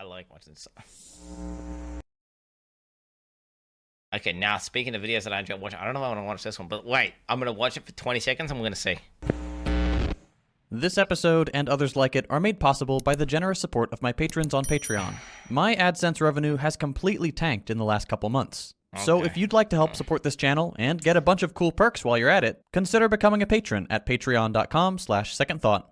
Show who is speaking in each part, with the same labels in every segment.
Speaker 1: like watching this. Okay, now speaking of videos that I enjoy watching, I don't know if I want to watch this one, but wait, I'm going to watch it for 20 seconds and we're going to see.
Speaker 2: This episode and others like it are made possible by the generous support of my patrons on Patreon. My AdSense revenue has completely tanked in the last couple months. So if you'd like to help support this channel and get a bunch of cool perks while you're at it, consider becoming a patron at patreon.com/secondthought.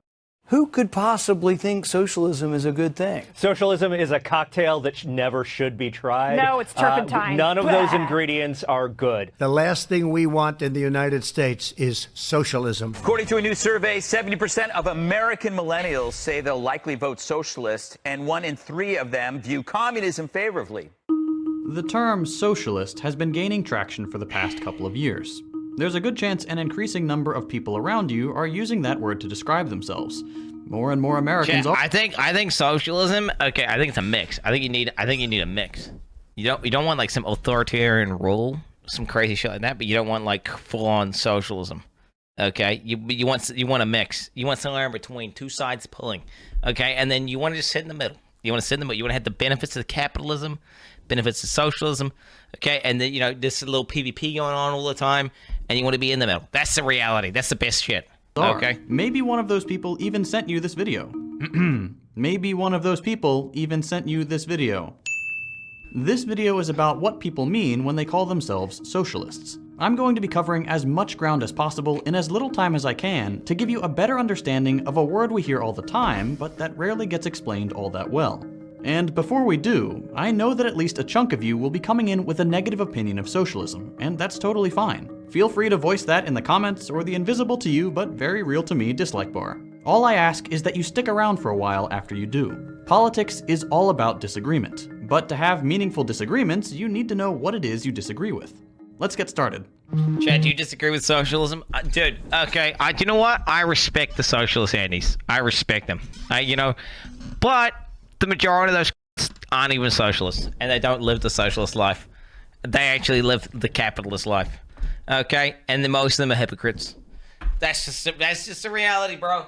Speaker 3: Who could possibly think socialism is a good thing?
Speaker 4: Socialism is a cocktail that never should be tried.
Speaker 5: No, it's turpentine.
Speaker 4: None of those ingredients are good.
Speaker 6: The last thing we want in the United States is socialism.
Speaker 7: According to a new survey, 70% of American millennials say they'll likely vote socialist, and 1 in 3 of them view communism favorably.
Speaker 2: The term socialist has been gaining traction for the past couple of years. There's a good chance an increasing number of people around you are using that word to describe themselves. More and more Americans are.
Speaker 1: I think socialism. Okay, I think it's a mix. I think you need a mix. You don't want like some authoritarian rule, some crazy shit like that, but you don't want like full on socialism. Okay, you want a mix. You want somewhere in between, two sides pulling. Okay, and then you want to just sit in the middle. You want to sit in the middle. You want to have the benefits of capitalism, benefits of socialism. Okay, and then this a little PvP going on all the time, and you want to be in the middle. That's the reality. That's the best shit. Okay.
Speaker 2: Maybe one of those people even sent you this video. Maybe one of those people even sent you this video. This video is about what people mean when they call themselves socialists. I'm going to be covering as much ground as possible in as little time as I can to give you a better understanding of a word we hear all the time, but that rarely gets explained all that well. And before we do, I know that at least a chunk of you will be coming in with a negative opinion of socialism, and that's totally fine. Feel free to voice that in the comments or the invisible to you but very real to me dislike bar. All I ask is that you stick around for a while after you do. Politics is all about disagreement, but to have meaningful disagreements, you need to know what it is you disagree with. Let's get started.
Speaker 1: Chad, do you disagree with socialism? Dude, okay, you know what? I respect the socialist antis. I respect them. But the majority of those aren't even socialists, and they don't live the socialist life. They actually live the capitalist life. Okay? And then most of them are hypocrites. That's just the reality, bro.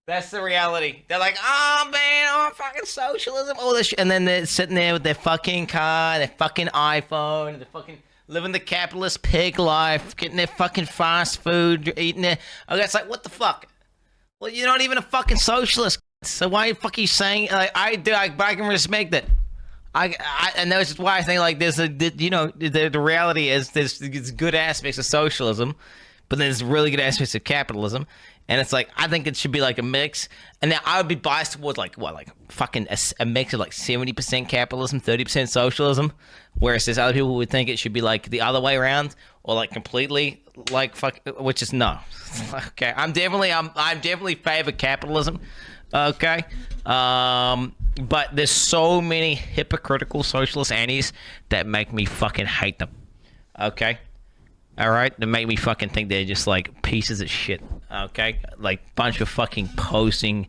Speaker 1: That's the reality. They're like, oh man, fucking socialism, all this shit. And then they're sitting there with their fucking car, their fucking iPhone, they're fucking living the capitalist pig life, getting their fucking fast food, eating it. Okay, it's like, what the fuck? Well, you're not even a fucking socialist. So why the fuck are you saying, like, I can respect it. And that's why I think, like, the reality is there's good aspects of socialism, but there's really good aspects of capitalism. And it's like, I think it should be like a mix. And now I would be biased towards fucking a mix of like 70% capitalism, 30% socialism. Whereas there's other people who would think it should be like the other way around, or like completely like which is no. Okay, I'm definitely favor capitalism. Okay, but there's so many hypocritical socialist antis that make me fucking hate them. Okay. All right, that make me fucking think they're just like pieces of shit. Okay, like bunch of fucking posing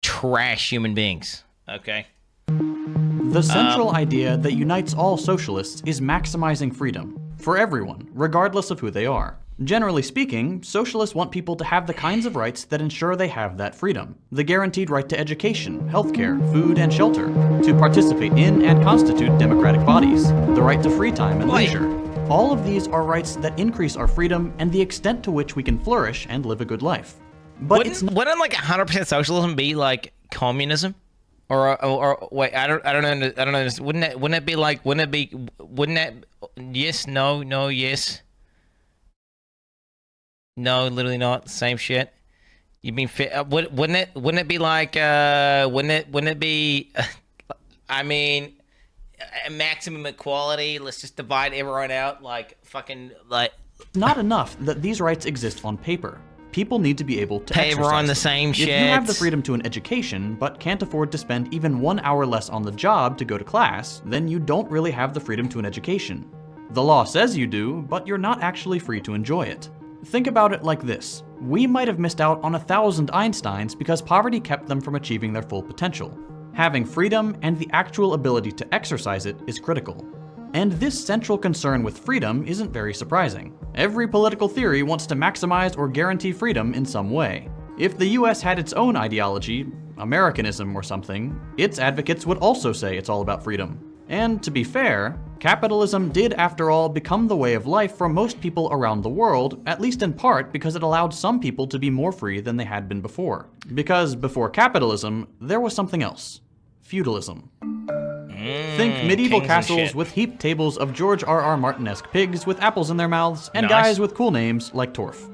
Speaker 1: trash human beings. Okay.
Speaker 2: The central idea that unites all socialists is maximizing freedom for everyone, regardless of who they are. Generally speaking, socialists want people to have the kinds of rights that ensure they have that freedom. The guaranteed right to education, healthcare, food, and shelter, to participate in and constitute democratic bodies, the right to free time and leisure. All of these are rights that increase our freedom and the extent to which we can flourish and live a good life. But
Speaker 1: wouldn't like 100% socialism be like communism? Or wait, I don't know. Wouldn't it be like? Wouldn't that? Yes, no, yes. No, literally not. Same shit. You mean wouldn't it be like? Wouldn't it be? I mean, a maximum equality. Let's just divide everyone out like fucking like.
Speaker 2: Not enough that these rights exist on paper. People need to be able to
Speaker 1: pay everyone the same shit.
Speaker 2: If you have the freedom to an education, but can't afford to spend even 1 hour less on the job to go to class, then you don't really have the freedom to an education. The law says you do, but you're not actually free to enjoy it. Think about it like this. We might have missed out on 1,000 Einsteins because poverty kept them from achieving their full potential. Having freedom and the actual ability to exercise it is critical. And this central concern with freedom isn't very surprising. Every political theory wants to maximize or guarantee freedom in some way. If the US had its own ideology, Americanism or something, its advocates would also say it's all about freedom. And to be fair, capitalism did after all become the way of life for most people around the world, at least in part because it allowed some people to be more free than they had been before. Because before capitalism, there was something else. Feudalism. Think medieval castles with heaped tables of George R.R. Martin-esque pigs with apples in their mouths and guys with cool names like Torf.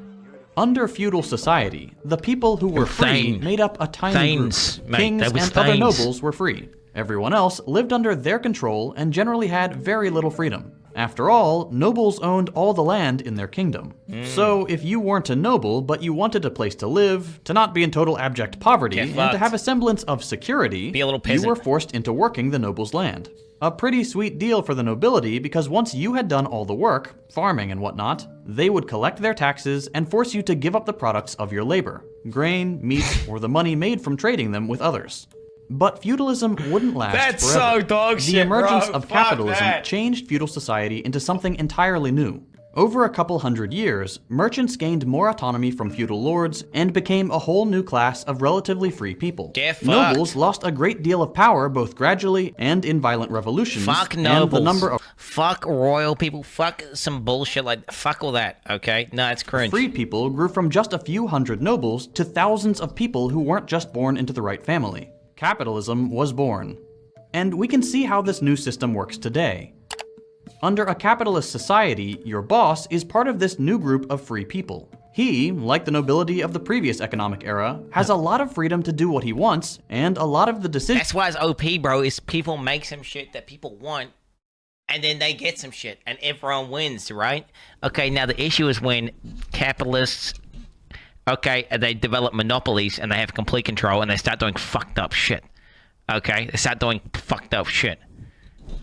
Speaker 2: Under feudal society, the people who were free made up a tiny group. Kings and other nobles were free. Everyone else lived under their control and generally had very little freedom. After all, nobles owned all the land in their kingdom. So if you weren't a noble, but you wanted a place to live, to not be in total abject poverty, and to have a semblance of security, you were forced into working the noble's land. A pretty sweet deal for the nobility, because once you had done all the work, farming and whatnot, they would collect their taxes and force you to give up the products of your labor, grain, meat, or the money made from trading them with others. But feudalism wouldn't last forever.
Speaker 1: So dog shit,
Speaker 2: the emergence
Speaker 1: bro.
Speaker 2: of
Speaker 1: Fuck
Speaker 2: capitalism
Speaker 1: that.
Speaker 2: changed feudal society into something entirely new. Over a couple hundred years, merchants gained more autonomy from feudal lords and became a whole new class of relatively free people. Nobles lost a great deal of power both gradually and in violent revolutions.
Speaker 1: Fuck
Speaker 2: and
Speaker 1: nobles.
Speaker 2: the number of
Speaker 1: fuck royal people. Fuck some bullshit like fuck all that. Okay, no, it's cringe.
Speaker 2: free people grew from just a few hundred nobles to thousands of people who weren't just born into the right family. Capitalism was born. And we can see how this new system works today. Under a capitalist society, your boss is part of this new group of free people. He, like the nobility of the previous economic era, has a lot of freedom to do what he wants, and a lot of the decisions.
Speaker 1: That's why it's OP, bro, is people make some shit that people want, and then they get some shit, and everyone wins, right? Okay, now the issue is when capitalists, okay, they develop monopolies, and they have complete control, and they start doing fucked up shit. Okay, they start doing fucked up shit.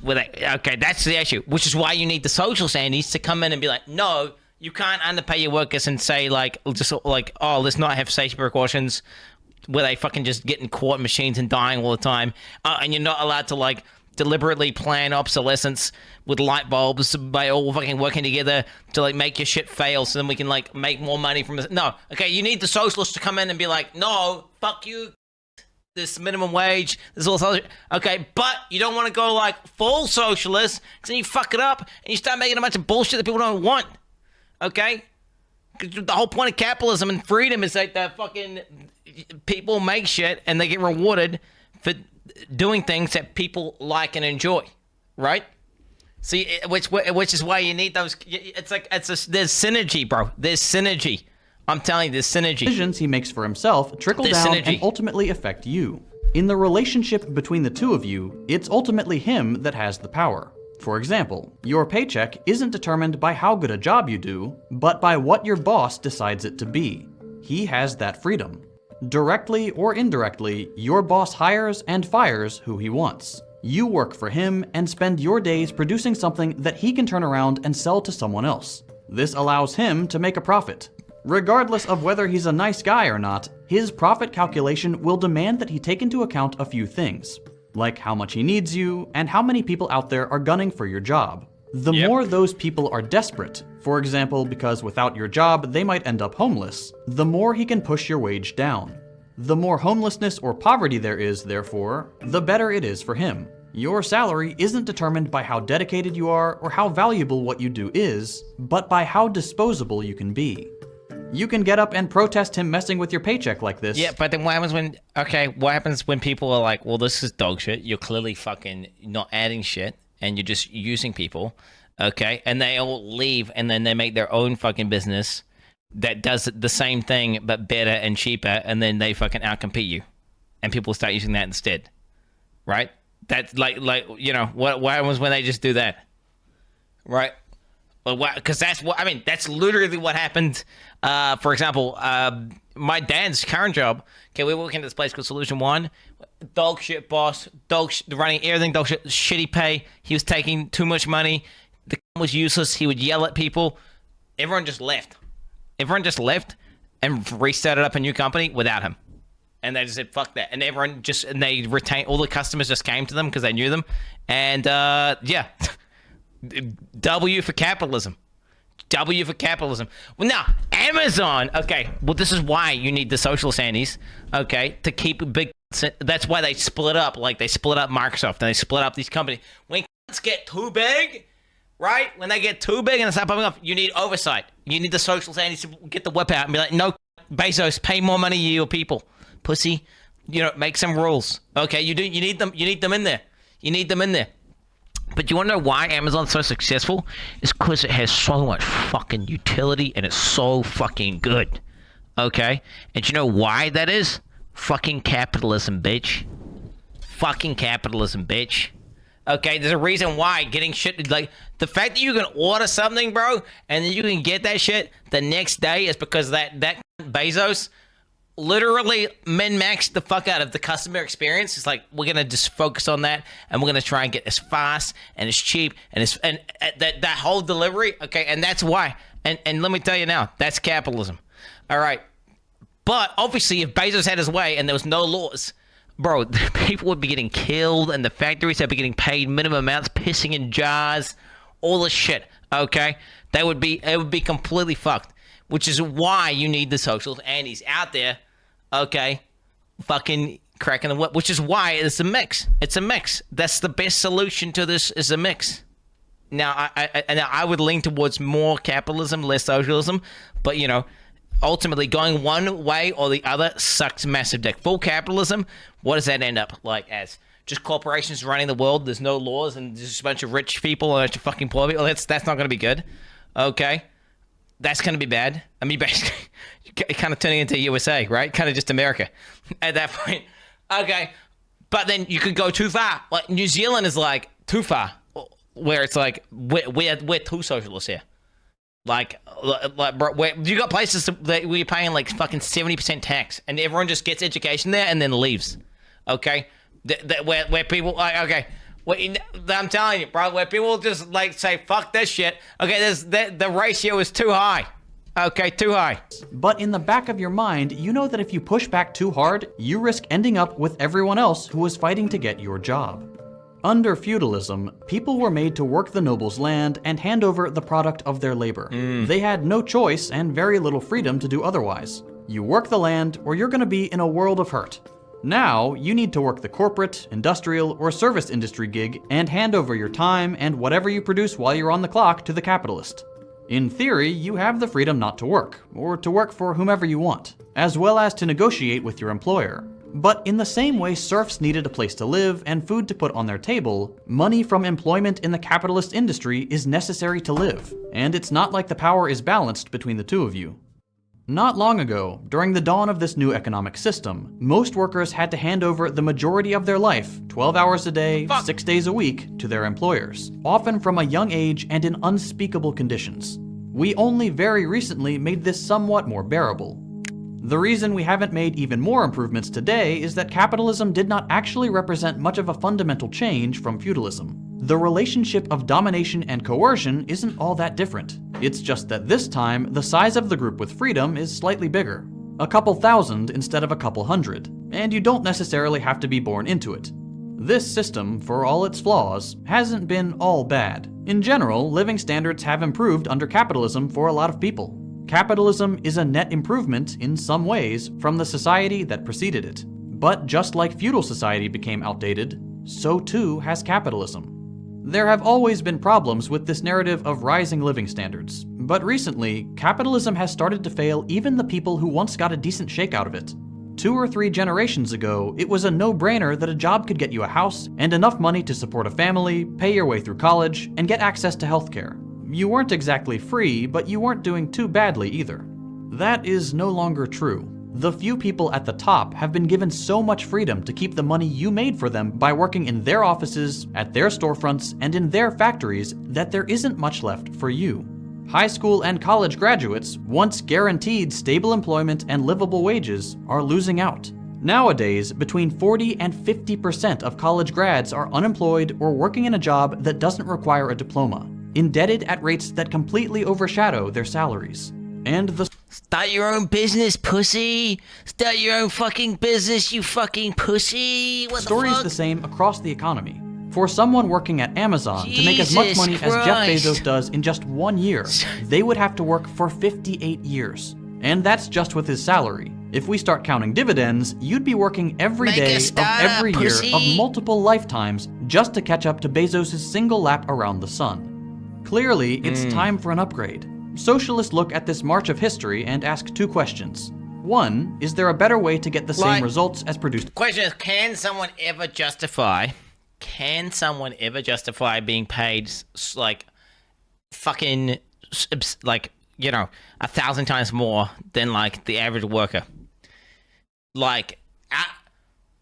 Speaker 1: Okay, that's the issue, which is why you need the social sanities to come in and be like, no, you can't underpay your workers and say like, just like, oh, let's not have safety precautions where they fucking just getting caught in machines and dying all the time. And you're not allowed to like deliberately plan obsolescence with light bulbs by all fucking working together to like make your shit fail so then we can like make more money from this. No, okay, you need the socialists to come in and be like, no, fuck you. This minimum wage, this all social. Okay, but you don't want to go like full socialist, because then you fuck it up and you start making a bunch of bullshit that people don't want. Okay? The whole point of capitalism and freedom is like that fucking people make shit and they get rewarded for doing things that people like and enjoy. Right? See, which is why you need those. It's like, there's synergy, bro. There's synergy. I'm telling you, there's synergy.
Speaker 2: Decisions he makes for himself trickle down and ultimately affect you. In the relationship between the two of you, it's ultimately him that has the power. For example, your paycheck isn't determined by how good a job you do, but by what your boss decides it to be. He has that freedom. Directly or indirectly, your boss hires and fires who he wants. You work for him and spend your days producing something that he can turn around and sell to someone else. This allows him to make a profit. Regardless of whether he's a nice guy or not, his profit calculation will demand that he take into account a few things, like how much he needs you and how many people out there are gunning for your job. The more those people are desperate, for example, because without your job they might end up homeless, the more he can push your wage down. The more homelessness or poverty there is, therefore, the better it is for him. Your salary isn't determined by how dedicated you are or how valuable what you do is, but by how disposable you can be. You can get up and protest him messing with your paycheck like this.
Speaker 1: Yeah, but then what happens when, okay, what happens when people are like, well, this is dog shit. You're clearly fucking not adding shit and you're just using people, okay? And they all leave and then they make their own fucking business that does the same thing but better and cheaper, and then they fucking outcompete you. And people start using that instead, right? That's like you know, what happens when they just do that, right? Because that's what, I mean, that's literally what happened. For example, my dad's current job, okay, we work in this place called Solution One. Dog shit boss, running everything, dog shit, shitty pay. He was taking too much money. The was useless. He would yell at people. Everyone just left. Everyone just left and restarted up a new company without him. And they just said, fuck that. And everyone just, and they retained, all the customers just came to them because they knew them. And yeah. W for capitalism. W for capitalism. Well, now, Amazon, okay, well, this is why you need the socialist antis, okay, to keep big That's why they split up. Like, they split up Microsoft and they split up these companies. When get too big, right? When they get too big and they start popping up, you need oversight. You need the socialist antis to get the whip out and be like, no, Bezos, pay more money to your people. Pussy. You know, make some rules. Okay, you need them in there. You need them in there. But you want to know why Amazon's so successful? It's because it has so much fucking utility and it's so fucking good. Okay? And you know why that is? Fucking capitalism, bitch. Fucking capitalism, bitch. Okay, there's a reason why getting shit, like, the fact that you can order something, bro, and then you can get that shit the next day is because that Bezos literally min-maxed the fuck out of the customer experience. It's like, we're gonna just focus on that, and we're gonna try and get as fast and as cheap and that whole delivery. Okay, and that's why. And let me tell you now, that's capitalism. All right, but obviously, if Bezos had his way and there was no laws, bro, people would be getting killed, and the factories would be getting paid minimum amounts, pissing in jars, all this shit. Okay, it would be completely fucked. Which is why you need the socialist antis out there, okay, fucking cracking the whip. Which is why it's a mix. It's a mix. That's the best solution to this, is a mix. Now, I would lean towards more capitalism, less socialism, but, you know, ultimately going one way or the other sucks massive dick. Full capitalism, what does that end up like as? Just corporations running the world, there's no laws, and there's just a bunch of rich people and a bunch of fucking poor people. That's not going to be good, okay? That's going to be bad. I mean, basically, kind of turning into USA, right? Kind of just America at that point. Okay. But then you could go too far. Like, New Zealand is, like, too far. Where it's like, we're too socialist here. Like bro, you got places that where you're paying, like, fucking 70% tax. And everyone just gets education there and then leaves. Okay? Where people, like, okay. I'm telling you, bro, where people just, like, say, fuck this shit. Okay, the ratio is too high. Okay, too high.
Speaker 2: But in the back of your mind, you know that if you push back too hard, you risk ending up with everyone else who was fighting to get your job. Under feudalism, people were made to work the noble's land and hand over the product of their labor. They had no choice and very little freedom to do otherwise. You work the land, or you're gonna be in a world of hurt. Now, you need to work the corporate, industrial, or service industry gig and hand over your time and whatever you produce while you're on the clock to the capitalist. In theory, you have the freedom not to work, or to work for whomever you want, as well as to negotiate with your employer. But in the same way serfs needed a place to live and food to put on their table, money from employment in the capitalist industry is necessary to live, and it's not like the power is balanced between the two of you. Not long ago, during the dawn of this new economic system, most workers had to hand over the majority of their life, 12 hours a day, 6 days a week, to their employers, often from a young age and in unspeakable conditions. We only very recently made this somewhat more bearable. The reason we haven't made even more improvements today is that capitalism did not actually represent much of a fundamental change from feudalism. The relationship of domination and coercion isn't all that different. It's just that this time, the size of the group with freedom is slightly bigger. A couple thousand instead of a couple hundred, and you don't necessarily have to be born into it. This system, for all its flaws, hasn't been all bad. In general, living standards have improved under capitalism for a lot of people. Capitalism is a net improvement, in some ways, from the society that preceded it. But just like feudal society became outdated, so too has capitalism. There have always been problems with this narrative of rising living standards, but recently, capitalism has started to fail even the people who once got a decent shake out of it. 2 or 3 generations ago, it was a no-brainer that a job could get you a house and enough money to support a family, pay your way through college, and get access to healthcare. You weren't exactly free, but you weren't doing too badly either. That is no longer true. The few people at the top have been given so much freedom to keep the money you made for them by working in their offices, at their storefronts, and in their factories that there isn't much left for you. High school and college graduates, once guaranteed stable employment and livable wages, are losing out. Nowadays, between 40 and 50% of college grads are unemployed or working in a job that doesn't require a diploma, indebted at rates that completely overshadow their salaries. And the
Speaker 1: Start your own business, pussy. Start your own fucking business, you fucking pussy. What the fuck?
Speaker 2: story is the same across the economy. For someone working at Amazon to make as much money as Jeff Bezos does in just 1 year, they would have to work for 58 years. And that's just with his salary. If we start counting dividends, you'd be working every
Speaker 1: Make a
Speaker 2: day of
Speaker 1: startup,
Speaker 2: every year
Speaker 1: pussy.
Speaker 2: of multiple lifetimes just to catch up to Bezos' single lap around the sun. Clearly, it's time for an upgrade. Socialists look at this march of history and ask two questions. One, is there a better way to get the same results as produced?
Speaker 1: Question is, can someone ever justify being paid like fucking like, you know, 1,000 times more than like the average worker? Like,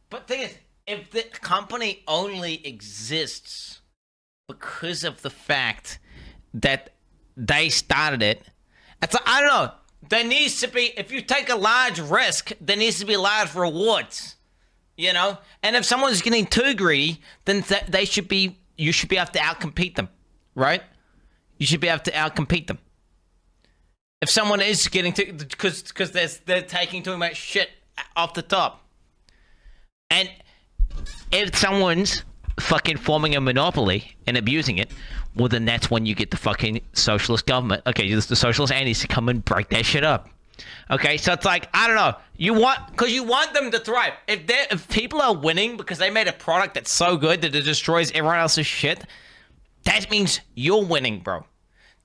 Speaker 1: but the thing is, if the company only exists because of the fact that they started it, it's like, I don't know. There needs to be, if you take a large risk, there needs to be large rewards, you know? And if someone's getting too greedy, then you should be able to outcompete them, right? You should be able to outcompete them. If someone is getting too, because they're taking too much shit off the top. And if someone's fucking forming a monopoly and abusing it, well, then that's when you get the fucking socialist government. Okay, the socialist antis to come and break that shit up. Okay, so it's like, I don't know. Because you want them to thrive. If people are winning because they made a product that's so good that it destroys everyone else's shit, that means you're winning, bro.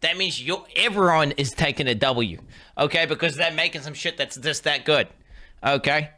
Speaker 1: That means everyone is taking a W. Okay, because they're making some shit that's just that good. Okay?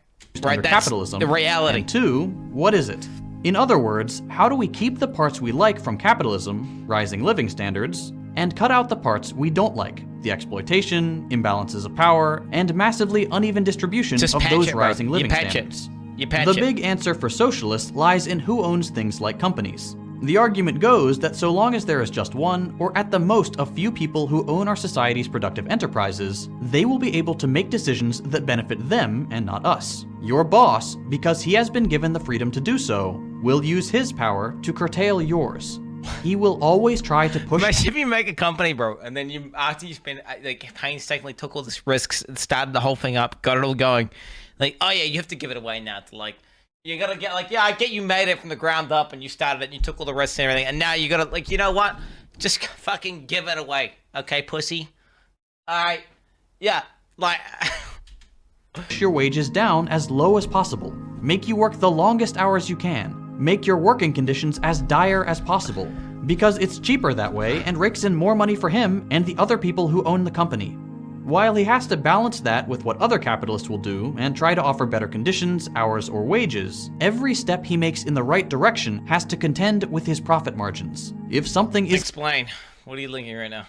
Speaker 1: Right, that's
Speaker 2: capitalism.
Speaker 1: the reality.
Speaker 2: And two, what is it? In other words, how do we keep the parts we like from capitalism, rising living standards, and cut out the parts we don't like, the exploitation, imbalances of power, and massively uneven distribution
Speaker 1: Just
Speaker 2: of
Speaker 1: patch
Speaker 2: those
Speaker 1: it, bro.
Speaker 2: rising living
Speaker 1: You patch
Speaker 2: standards?
Speaker 1: You patch
Speaker 2: The
Speaker 1: it.
Speaker 2: big answer for socialists lies in who owns things like companies. The argument goes that so long as there is just one, or at the most a few people who own our society's productive enterprises, they will be able to make decisions that benefit them and not us. Your boss, because he has been given the freedom to do so, will use his power to curtail yours. He will always try to push.
Speaker 1: Imagine if you make a company, bro, and then after you spend, like, painstakingly took all these risks, started the whole thing up, got it all going, like, oh yeah, you have to give it away now to, like, you gotta get, like, yeah, I get you made it from the ground up and you started it and you took all the risks and everything, and now you gotta, like, you know what? Just fucking give it away, okay, pussy? Alright, yeah, like...
Speaker 2: Push your wages down as low as possible. Make you work the longest hours you can. Make your working conditions as dire as possible. Because it's cheaper that way and rakes in more money for him and the other people who own the company. While he has to balance that with what other capitalists will do and try to offer better conditions, hours, or wages, every step he makes in the right direction has to contend with his profit margins. If something is...
Speaker 1: Explain. What are you linking right now?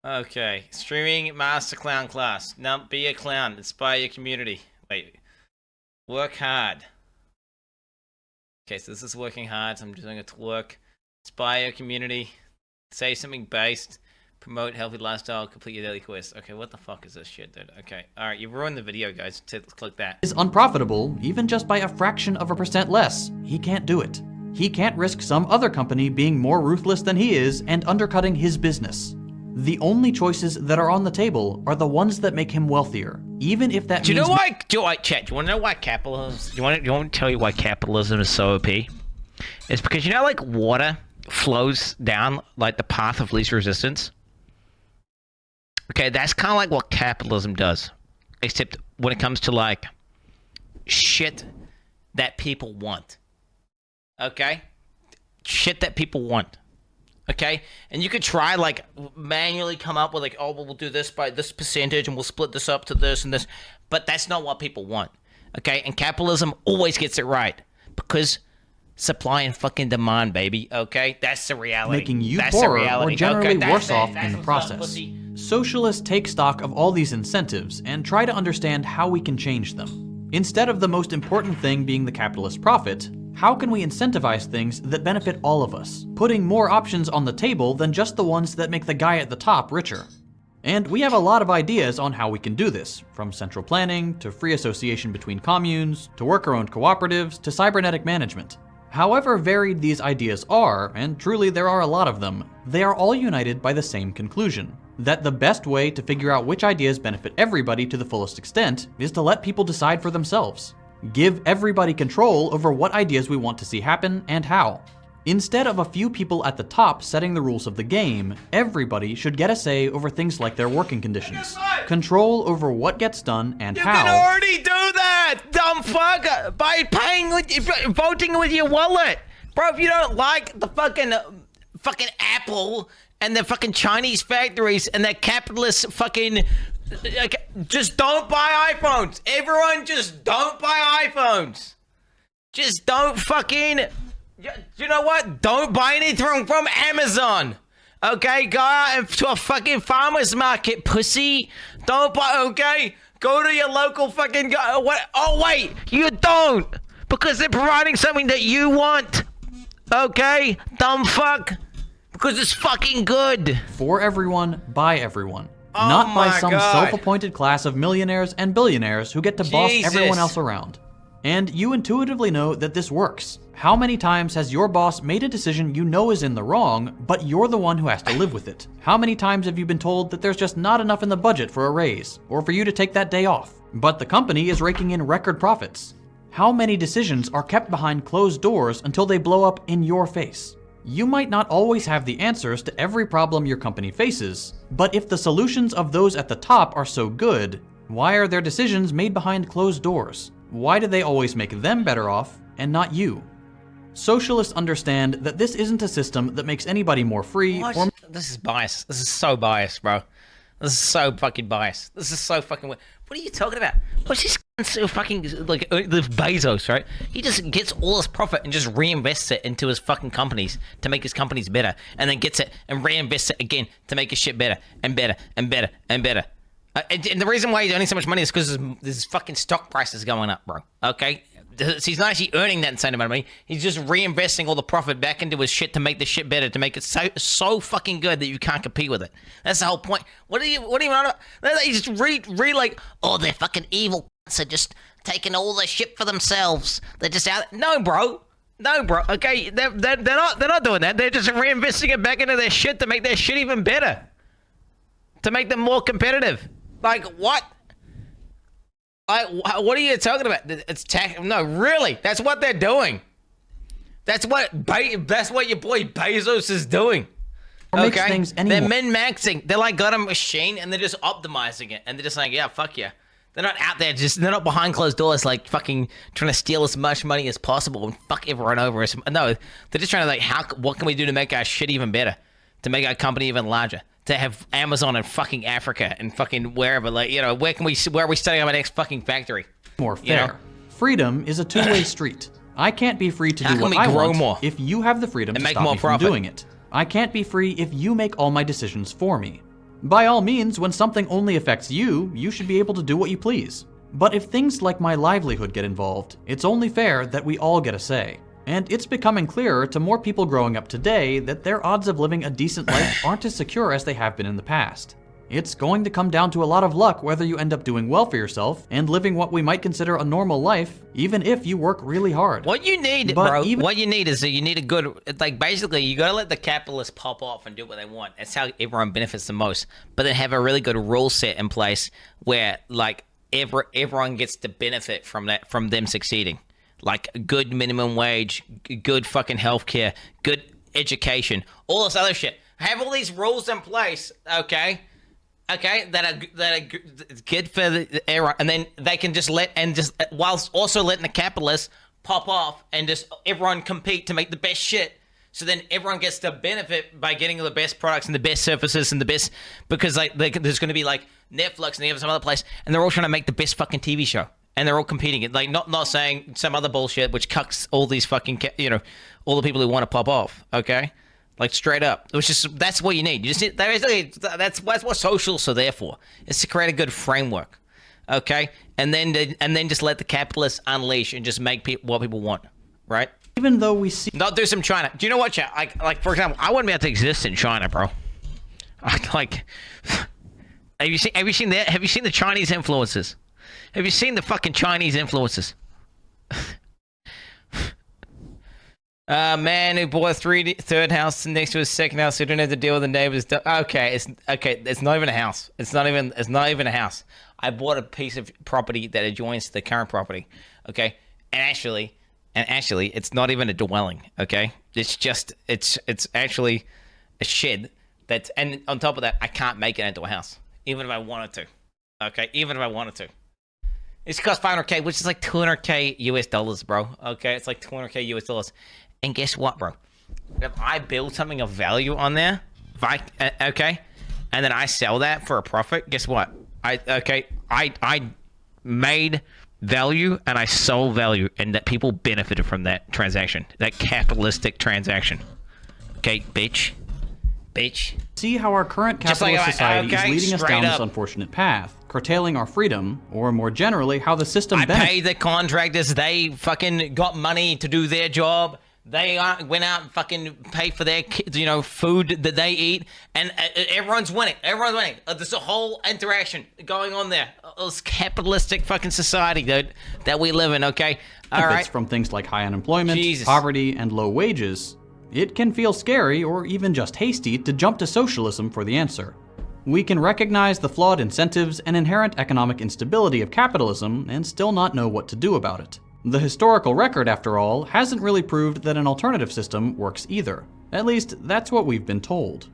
Speaker 1: Okay. Streaming Master Clown class. Now, be a clown. Inspire your community. Wait. Work hard. Okay, so this is working hard, so I'm doing it to work. Inspire your community. Say something based. Promote healthy lifestyle. Complete your daily quest. Okay, what the fuck is this shit, dude? Okay, alright, you ruined the video, guys. Click that.
Speaker 2: Is unprofitable, even just by a fraction of a percent less. He can't do it. He can't risk some other company being more ruthless than he is and undercutting his business. The only choices that are on the table are the ones that make him wealthier, even if that means...
Speaker 1: Do you know why, chat, do you want to know why capitalism... Do you want me to tell you why capitalism is so OP? It's because, you know, like, water flows down, like, the path of least resistance? Okay, that's kind of like what capitalism does. Except when it comes to, like, shit that people want. Okay? Shit that people want. Okay? And you could try, like, manually come up with, like, oh, well, we'll do this by this percentage and we'll split this up to this and this. But that's not what people want. Okay? And capitalism always gets it right. Because supply and fucking demand, baby. Okay? That's the reality.
Speaker 2: Making you
Speaker 1: that's
Speaker 2: poorer
Speaker 1: the reality.
Speaker 2: or generally
Speaker 1: okay,
Speaker 2: worse off
Speaker 1: that's
Speaker 2: in the
Speaker 1: what's
Speaker 2: process.
Speaker 1: up, pussy.
Speaker 2: Socialists take stock of all these incentives and try to understand how we can change them. Instead of the most important thing being the capitalist profit, how can we incentivize things that benefit all of us, putting more options on the table than just the ones that make the guy at the top richer? And we have a lot of ideas on how we can do this, from central planning, to free association between communes, to worker-owned cooperatives, to cybernetic management. However varied these ideas are, and truly there are a lot of them, they are all united by the same conclusion: that the best way to figure out which ideas benefit everybody to the fullest extent is to let people decide for themselves. Give everybody control over what ideas we want to see happen and how. Instead of a few people at the top setting the rules of the game, everybody should get a say over things like their working conditions, control over what gets done and how.
Speaker 1: You can already do that, dumb fucker, by voting with your wallet. Bro, if you don't like the fucking Apple and the fucking Chinese factories and their capitalist fucking... just don't buy iPhones. Everyone just don't buy iPhones. Just don't fucking... You know what? Don't buy anything from Amazon. Okay? Go out to a fucking farmer's market, pussy. Don't buy... Okay? Go to your local fucking... What? Oh, wait. You don't. Because they're providing something that you want. Okay? Dumb fuck. Because it's fucking good.
Speaker 2: For everyone, by everyone. Not by some self-appointed class of millionaires and billionaires who get to boss everyone else around. And you intuitively know that this works. How many times has your boss made a decision you know is in the wrong, but you're the one who has to live with it? How many times have you been told that there's just not enough in the budget for a raise, or for you to take that day off, but the company is raking in record profits? How many decisions are kept behind closed doors until they blow up in your face? You might not always have the answers to every problem your company faces, but if the solutions of those at the top are so good, why are their decisions made behind closed doors? Why do they always make them better off and not you? Socialists understand that this isn't a system that makes anybody more free or...
Speaker 1: This is biased. This is so biased, bro. This is so fucking biased. This is so fucking... What are you talking about? What's this fucking... Like, Bezos, right? He just gets all his profit and just reinvests it into his fucking companies to make his companies better. And then gets it and reinvests it again to make his shit better and better and better and better. And the reason why he's earning so much money is because his fucking stock price is going up, bro. Okay? So he's not actually earning that insane amount of money. He's just reinvesting all the profit back into his shit to make the shit better, to make it so fucking good that you can't compete with it. That's the whole point. What do you want to... They just like, oh, they're fucking evil. So just taking all the shit for themselves. They're just out... No, bro. No, bro. Okay? They're not doing that. They're just reinvesting it back into their shit to make their shit even better. To make them more competitive. Like, what? What are you talking about? It's tax. No, really, that's what they're doing. That's what your boy Bezos is doing. Okay, they're min-maxing. They're like got a machine and they're just optimizing it, and they're just like, yeah, fuck yeah. They're not out there they're not behind closed doors like fucking trying to steal as much money as possible and fuck everyone over. No, they're just trying to like, what can we do to make our shit even better, to make our company even larger. To have Amazon in fucking Africa and fucking wherever, like, you know, where are we starting our next fucking factory?
Speaker 2: More fair. You know? Freedom is a two-way street. I can't be free to do what I want if you have the freedom to stop me from doing it. I can't be free if you make all my decisions for me. By all means, when something only affects you, you should be able to do what you please. But if things like my livelihood get involved, it's only fair that we all get a say. And it's becoming clearer to more people growing up today that their odds of living a decent life aren't as secure as they have been in the past. It's going to come down to a lot of luck whether you end up doing well for yourself and living what we might consider a normal life, even if you work really hard.
Speaker 1: What you need, what you need is that you need a good, like, basically you gotta let the capitalists pop off and do what they want. That's how everyone benefits the most. But then have a really good rule set in place where, like, everyone gets to benefit from that, from them succeeding. Like good minimum wage, good fucking healthcare, good education, all this other shit. Have all these rules in place, okay, that are good for the era, and then they can just whilst also letting the capitalists pop off and just everyone compete to make the best shit. So then everyone gets to benefit by getting the best products and the best services and the best, because like there's going to be like Netflix and they have some other place, and they're all trying to make the best fucking TV show. And they're all competing. It like not saying some other bullshit which cucks all these fucking, you know, all the people who want to pop off. Okay, like straight up. It was just, that's what you need. You just need, that's what socials are there for. Is to create a good framework. Okay, and then just let the capitalists unleash and just make what people want. Right.
Speaker 2: Even though we see,
Speaker 1: not do some China. Do you know what, chat? Like for example, I wouldn't be able to exist in China, bro. Like, have you seen that? Have you seen the Chinese influencers? Have you seen the fucking Chinese influencers? Man who bought a third house next to his second house, so he didn't have to deal with the neighbors. Okay, it's not even a house. It's not even a house. I bought a piece of property that adjoins the current property. Okay, and actually, And actually, it's not even a dwelling, okay? It's actually a shed that's, and on top of that, I can't make it into a house, even if I wanted to, okay? Even if I wanted to. It's cost $500K, which is like $200K US dollars, bro, okay? It's like $200K US dollars. And guess what, bro? If I build something of value on there, okay, and then I sell that for a profit, guess what? I made value and I sold value, and that people benefited from that transaction, that capitalistic transaction. Okay, bitch.
Speaker 2: See how our current capitalist society is leading us down this unfortunate path, curtailing our freedom, or more generally, how the system
Speaker 1: I paid the contractors, they fucking got money to do their job. They went out and fucking paid for their kids, food that they eat, and everyone's winning. Everyone's winning. There's a whole interaction going on there. This capitalistic fucking society, dude, that we live in, okay? All right.
Speaker 2: From things like high unemployment, poverty, and low wages, it can feel scary or even just hasty to jump to socialism for the answer. We can recognize the flawed incentives and inherent economic instability of capitalism and still not know what to do about it. The historical record, after all, hasn't really proved that an alternative system works either. At least, that's what we've been told.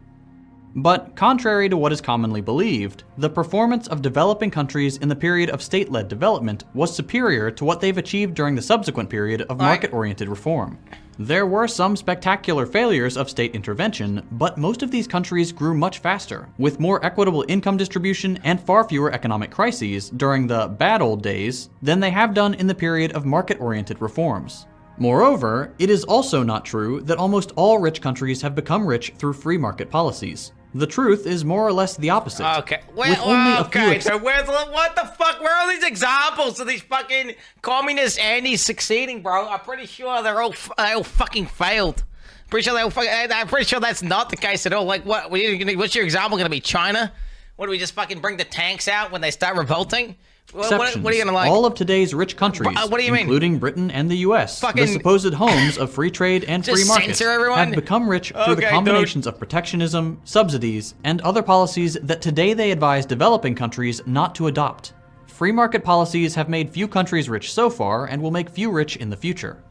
Speaker 2: But contrary to what is commonly believed, the performance of developing countries in the period of state-led development was superior to what they've achieved during the subsequent period of market-oriented reform. There were some spectacular failures of state intervention, but most of these countries grew much faster, with more equitable income distribution and far fewer economic crises during the bad old days than they have done in the period of market-oriented reforms. Moreover, it is also not true that almost all rich countries have become rich through free market policies. The truth is more or less the opposite.
Speaker 1: Okay. What the fuck? Where are these examples of these fucking communist Andes succeeding, bro? I'm pretty sure they all fucking failed. I'm pretty sure that's not the case at all. Like, what's your example gonna be? China? What do we just fucking bring the tanks out when they start revolting? What are you gonna like?
Speaker 2: All of today's rich countries, including Britain and the US, the supposed homes of free trade and free markets, have become rich through the combinations of protectionism, subsidies, and other policies that today they advise developing countries not to adopt. Free market policies have made few countries rich so far and will make few rich in the future.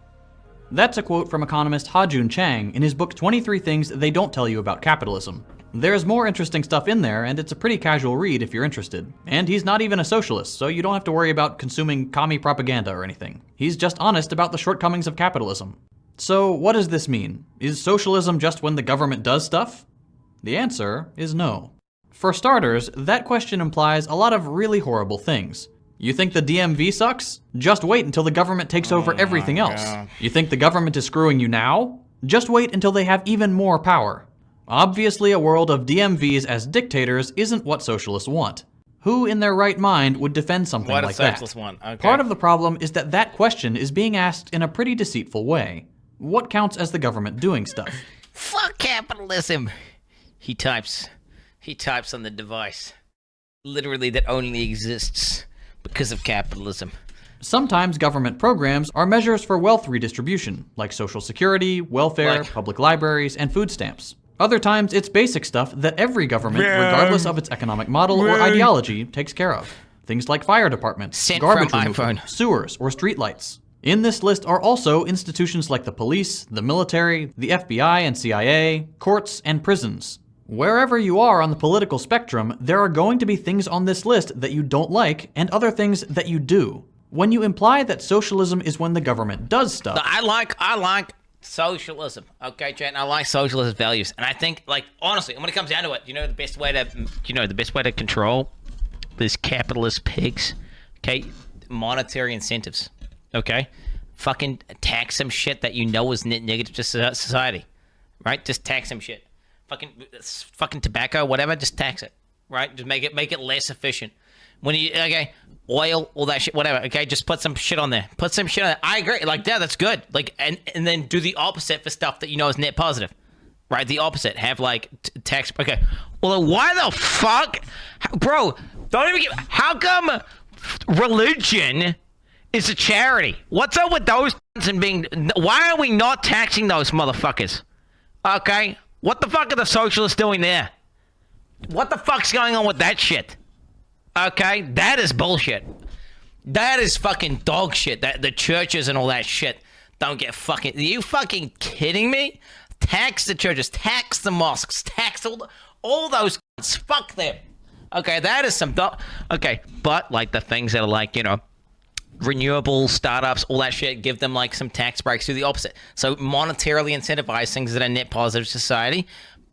Speaker 2: That's a quote from economist Ha-Joon Chang in his book 23 Things They Don't Tell You About Capitalism. There's more interesting stuff in there, and it's a pretty casual read if you're interested. And he's not even a socialist, so you don't have to worry about consuming commie propaganda or anything. He's just honest about the shortcomings of capitalism. So what does this mean? Is socialism just when the government does stuff? The answer is no. For starters, that question implies a lot of really horrible things. You think the DMV sucks? Just wait until the government takes over everything else. You think the government is screwing you now? Just wait until they have even more power. Obviously, a world of DMVs as dictators isn't what socialists want. Who in their right mind would defend something like that? Part of the problem is that that question is being asked in a pretty deceitful way. What counts as the government doing stuff?
Speaker 1: Fuck capitalism. He types on the device. Literally, that only exists because of capitalism.
Speaker 2: Sometimes government programs are measures for wealth redistribution, like Social Security, welfare, public libraries, and food stamps. Other times, it's basic stuff that every government, regardless of its economic model or ideology, takes care of. Things like fire departments, garbage removal, sewers, or streetlights. In this list are also institutions like the police, the military, the FBI and CIA, courts, and prisons. Wherever you are on the political spectrum, there are going to be things on this list that you don't like and other things that you do. When you imply that socialism is when the government does stuff...
Speaker 1: I like socialism, okay, Jen? I like socialist values, and I think, like, honestly, when it comes down to it, the best way to control these capitalist pigs, okay, monetary incentives, okay, fucking tax some shit that is negative to society, right? Just tax some shit, fucking tobacco, whatever, just tax it, right? Just make it less efficient. When oil, all that shit, whatever, okay, just put some shit on there. I agree, like, yeah, that's good. Like, and then do the opposite for stuff that is net positive, right? The opposite, have, like, tax, okay. Well, why the fuck? Bro, how come religion is a charity? What's up with those and why are we not taxing those motherfuckers? Okay? What the fuck are the socialists doing there? What the fuck's going on with that shit? Okay, that is bullshit. That is fucking dog shit. That the churches and all that shit. don't get fucking... Are you fucking kidding me? Tax the churches, tax the mosques, tax all those... Fuck them. Okay, that is some... Okay, but like the things that are like, you know, renewable startups, all that shit, give them like some tax breaks. Do the opposite. So monetarily incentivize things that are net positive to society.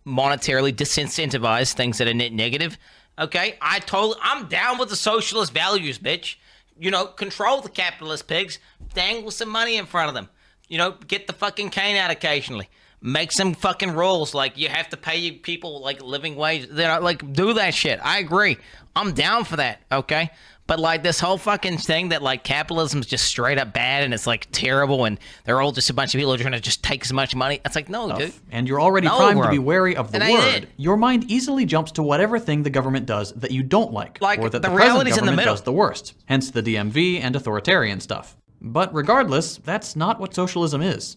Speaker 1: Monetarily disincentivize things that are net negative. Okay, I'm down with the socialist values, bitch. You know, control the capitalist pigs, dangle some money in front of them. You know, get the fucking cane out occasionally. Make some fucking rules, like you have to pay people like living wage. You know, like do that shit. I agree. I'm down for that, okay? But like this whole fucking thing that like capitalism's just straight up bad and it's like terrible and they're all just a bunch of people who are trying to just take as much money. It's like, no, dude.
Speaker 2: And you're already primed to be wary of the word. Your mind easily jumps to whatever thing the government does that you don't like or that the present government does the worst. Hence the DMV and authoritarian stuff. But regardless, that's not what socialism is.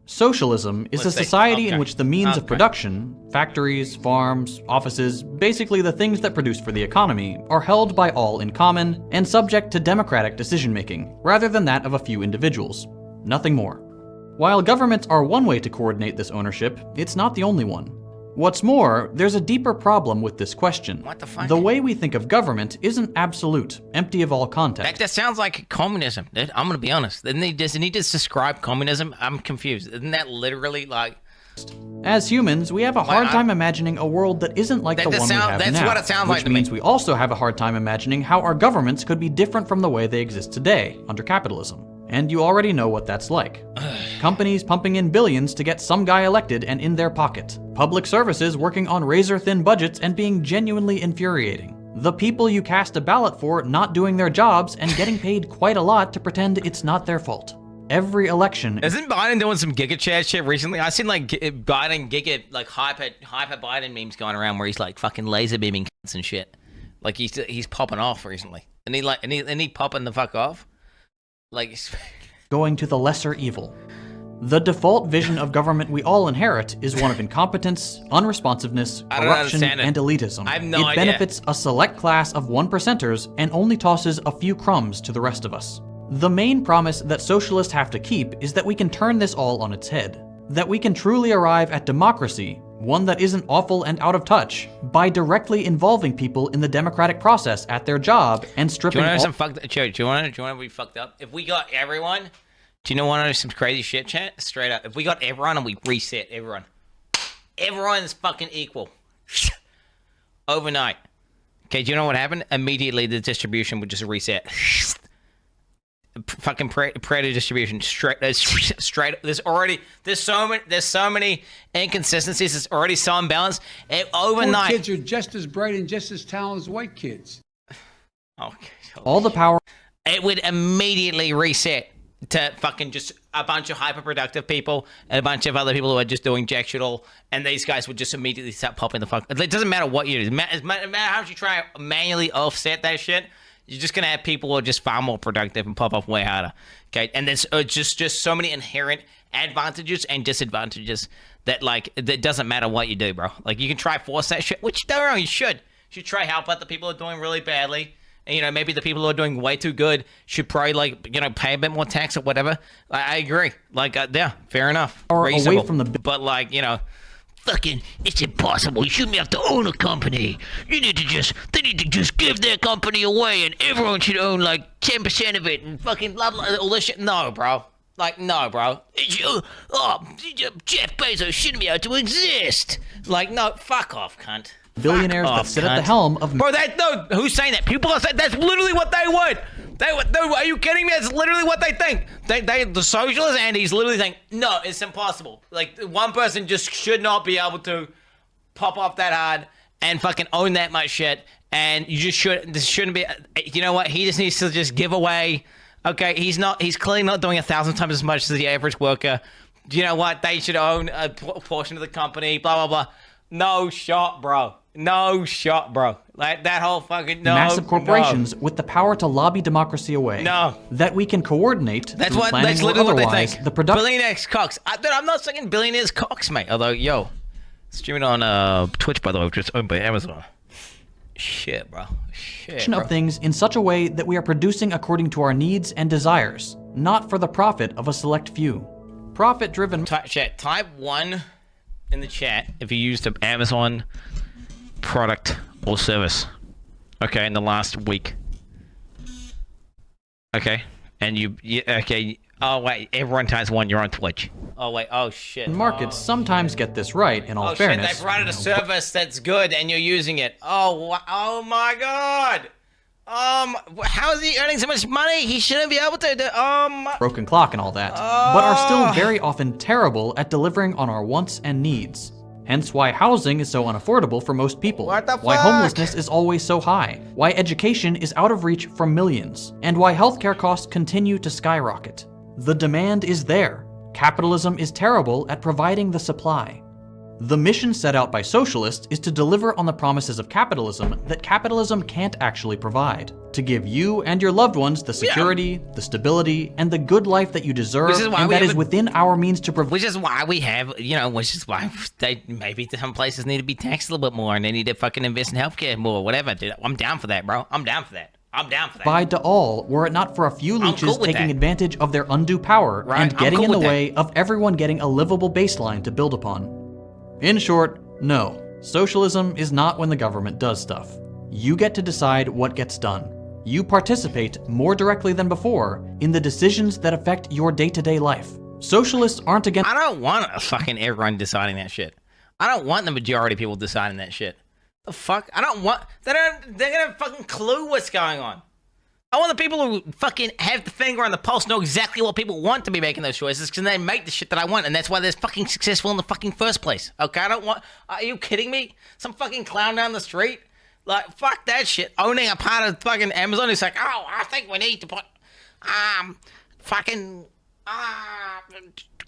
Speaker 2: Socialism is a society in which the means of production, factories, farms, offices, basically the things that produce for the economy, are held by all in common and subject to democratic decision-making, rather than that of a few individuals. Nothing more. While governments are one way to coordinate this ownership, it's not the only one. What's more, there's a deeper problem with this question.
Speaker 1: What the fuck?
Speaker 2: The way we think of government isn't absolute, empty of all context.
Speaker 1: That sounds like communism, dude. I'm gonna be honest. Doesn't he just describe communism? I'm confused. Isn't that literally like...
Speaker 2: As humans, we have a hard time imagining a world that isn't like the one we have now.
Speaker 1: That's what it sounds like to me.
Speaker 2: Which means we also have a hard time imagining how our governments could be different from the way they exist today, under capitalism. And you already know what that's like. Companies pumping in billions to get some guy elected and in their pocket. Public services working on razor-thin budgets and being genuinely infuriating. The people you cast a ballot for not doing their jobs and getting paid quite a lot to pretend it's not their fault. Every election...
Speaker 1: Isn't Biden doing some Giga Chad shit recently? I seen like Biden Giga, like hyper Biden memes going around where he's like fucking laser beaming cunts and shit. Like he's popping off recently. And he popping the fuck off? Like
Speaker 2: going to the lesser evil. The default vision of government we all inherit is one of incompetence, unresponsiveness, corruption, and elitism.
Speaker 1: I have no idea.
Speaker 2: It benefits a select class of 1%ers and only tosses a few crumbs to the rest of us. The main promise that socialists have to keep is that we can turn this all on its head. That we can truly arrive at democracy, one that isn't awful and out of touch, by directly involving people in the democratic process at their job and stripping.
Speaker 1: Do you want to know some fucked? Do you want to be fucked up? If we got everyone, do you want to know some crazy shit, chat? Straight up, if we got everyone and we reset everyone's fucking equal overnight. Okay, do you know what happened? Immediately, the distribution would just reset. Fucking Pareto distribution straight. There's so many inconsistencies. It's already so imbalanced. Overnight,
Speaker 5: poor kids are just as bright and just as talented as white kids.
Speaker 1: Okay.
Speaker 2: All the power.
Speaker 1: It would immediately reset to fucking just a bunch of hyper-productive people and a bunch of other people who are just doing jack shit all, and these guys would just immediately start popping the fuck. It doesn't matter what you do. No matter how much you try to manually offset that shit, you're just gonna have people who are just far more productive and pop off way harder. Okay, and there's just so many inherent advantages and disadvantages that like that doesn't matter what you do, bro. Like you can try force that shit, which don't know you should. You should try help out the people who are doing really badly. And, you know, maybe the people who are doing way too good should probably like pay a bit more tax or whatever. I agree. Like yeah, fair enough. Reasonable.
Speaker 2: Away from the
Speaker 1: but like fucking, it's impossible. You shouldn't have to own a company. They need to just give their company away and everyone should own like 10% of it and fucking blah, blah, all this shit. No, bro. Like, no, bro. Jeff Bezos shouldn't be able to exist. Like, no, fuck off, cunt.
Speaker 2: Billionaires that sit at the helm of...
Speaker 1: Bro, who's saying that? People are saying that's literally what they want. Are you kidding me? That's literally what they think. The socialists and he's literally saying, no, it's impossible. Like, one person just should not be able to pop off that hard and fucking own that much shit. And this shouldn't be, you know what? He just needs to just give away. Okay, he's clearly not doing 1,000 times as much as the average worker. Do you know what? They should own a portion of the company, blah, blah, blah. No shot, bro. No shot, bro. Like that whole fucking
Speaker 2: massive corporations with the power to lobby democracy away.
Speaker 1: No.
Speaker 2: That we can coordinate.
Speaker 1: That's literally what they think. Billionaires cocks. I'm not saying billionaires cocks, mate. Although, streaming on Twitch, by the way, which is owned by Amazon. Shit, bro. Shit,
Speaker 2: of things in such a way that we are producing according to our needs and desires, not for the profit of a select few. Profit-driven.
Speaker 1: Type 1 in the chat if you used an Amazon product or service. Okay, in the last week. Okay, and okay. Oh wait, everyone types 1. You're on Twitch. Oh wait. Oh shit.
Speaker 2: Markets sometimes get this right. In all fairness.
Speaker 1: Oh shit, they provided a service that's good, and you're using it. Oh my god. How is he earning so much money? He shouldn't be able to.
Speaker 2: Broken clock and all that, but are still very often terrible at delivering on our wants and needs. Hence why housing is so unaffordable for most people.
Speaker 1: What the fuck?
Speaker 2: Why homelessness is always so high. Why education is out of reach for millions. And why healthcare costs continue to skyrocket. The demand is there. Capitalism is terrible at providing the supply. The mission set out by socialists is to deliver on the promises of capitalism that capitalism can't actually provide. To give you and your loved ones the security, the stability, and the good life that you deserve, and that is within our means to provide.
Speaker 1: Which is why we have, which is why they maybe some places need to be taxed a little bit more, and they need to fucking invest in healthcare more, whatever. Dude, I'm down for that, bro. I'm down for that. Provide
Speaker 2: to all, were it not for a few leeches taking advantage of their undue power and getting in the way of everyone getting a livable baseline to build upon. In short, no. Socialism is not when the government does stuff. You get to decide what gets done. You participate more directly than before in the decisions that affect your day-to-day life. Socialists aren't against—
Speaker 1: I don't want a fucking everyone deciding that shit. I don't want the majority of people deciding that shit. The fuck? I don't want— they're gonna have fucking clue what's going on. I want the people who fucking have the finger on the pulse know exactly what people want to be making those choices, because they make the shit that I want, and that's why they're fucking successful in the fucking first place. Okay, I don't want— are you kidding me? Some fucking clown down the street? Like, fuck that shit. Owning a part of fucking Amazon is like, oh, I think we need to put,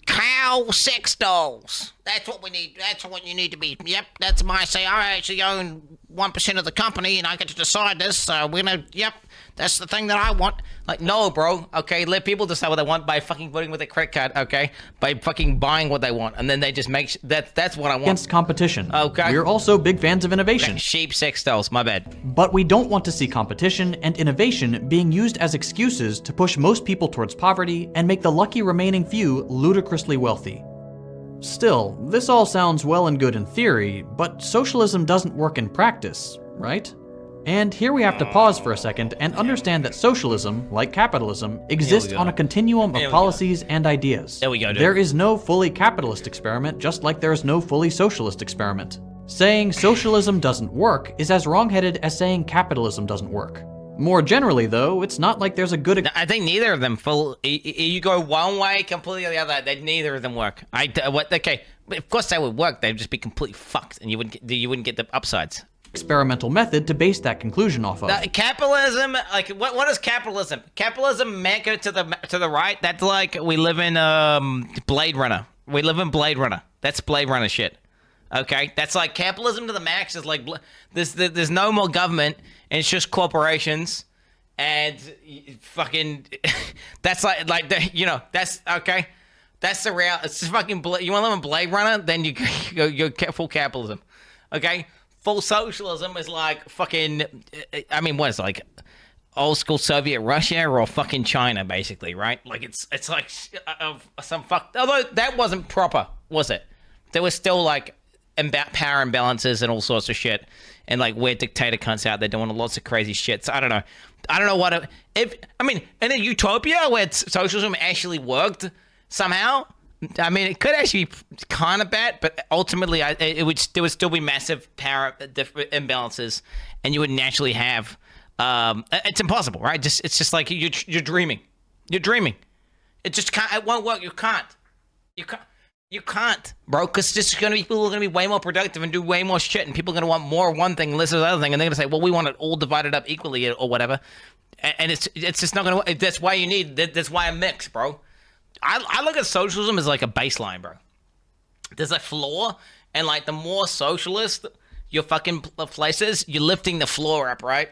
Speaker 1: cow sex dolls. That's what we need. That's what you need to be. Yep, that's my say. I actually own 1% of the company, and I get to decide this, so we're gonna, yep, that's the thing that I want. Like, no, bro, okay, let people decide what they want by fucking voting with a credit card, okay? By fucking buying what they want, and then they just make, that's what I want.
Speaker 2: Against competition.
Speaker 1: Okay.
Speaker 2: We're also big fans of innovation.
Speaker 1: Sheep sex dolls, my bad.
Speaker 2: But we don't want to see competition and innovation being used as excuses to push most people towards poverty and make the lucky remaining few ludicrously wealthy. Still, this all sounds well and good in theory, but socialism doesn't work in practice, right? And here we have to pause for a second and understand that socialism, like capitalism, exists on a continuum of policies and ideas.
Speaker 1: There we go, dude.
Speaker 2: There is no fully capitalist experiment, just like there is no fully socialist experiment. Saying socialism doesn't work is as wrongheaded as saying capitalism doesn't work. More generally, though, it's not like there's a good—
Speaker 1: I think neither of them you go one way completely the other. Neither of them work. Okay, but of course they would work. They'd just be completely fucked, and you wouldn't get the upsides.
Speaker 2: Experimental method to base that conclusion off of.
Speaker 1: Capitalism, like what is capitalism? Capitalism make it to the right. That's like we live in Blade Runner. We live in Blade Runner. That's Blade Runner shit. Okay, that's like capitalism to the max is like there's no more government, and it's just corporations, and fucking that's like that's okay. That's the real. It's just fucking. You want to live in Blade Runner? Then you're full capitalism. Okay. Full socialism is like fucking, I mean, what is it, like old school Soviet Russia or fucking China, basically, right? Like it's like some fuck. Although that wasn't proper, was it? There was still like power imbalances and all sorts of shit, and like weird dictator cunts out there doing lots of crazy shit. So I don't know what if I mean in a utopia where socialism actually worked somehow. I mean, it could actually be kind of bad, but ultimately, there would still be massive power imbalances, and you would naturally have. It's impossible, right? It's just like you're dreaming. You're dreaming. It just can't. It won't work. You can't. You can't, bro. Because just gonna be people are gonna be way more productive and do way more shit, and people are gonna want more of one thing and less of the other thing, and they're gonna say, "Well, we want it all divided up equally or whatever," and it's just not gonna work. That's why you need. That's why a mix, bro. I look at socialism as like a baseline, bro. There's a floor, and like the more socialist your fucking place is, you're lifting the floor up, right?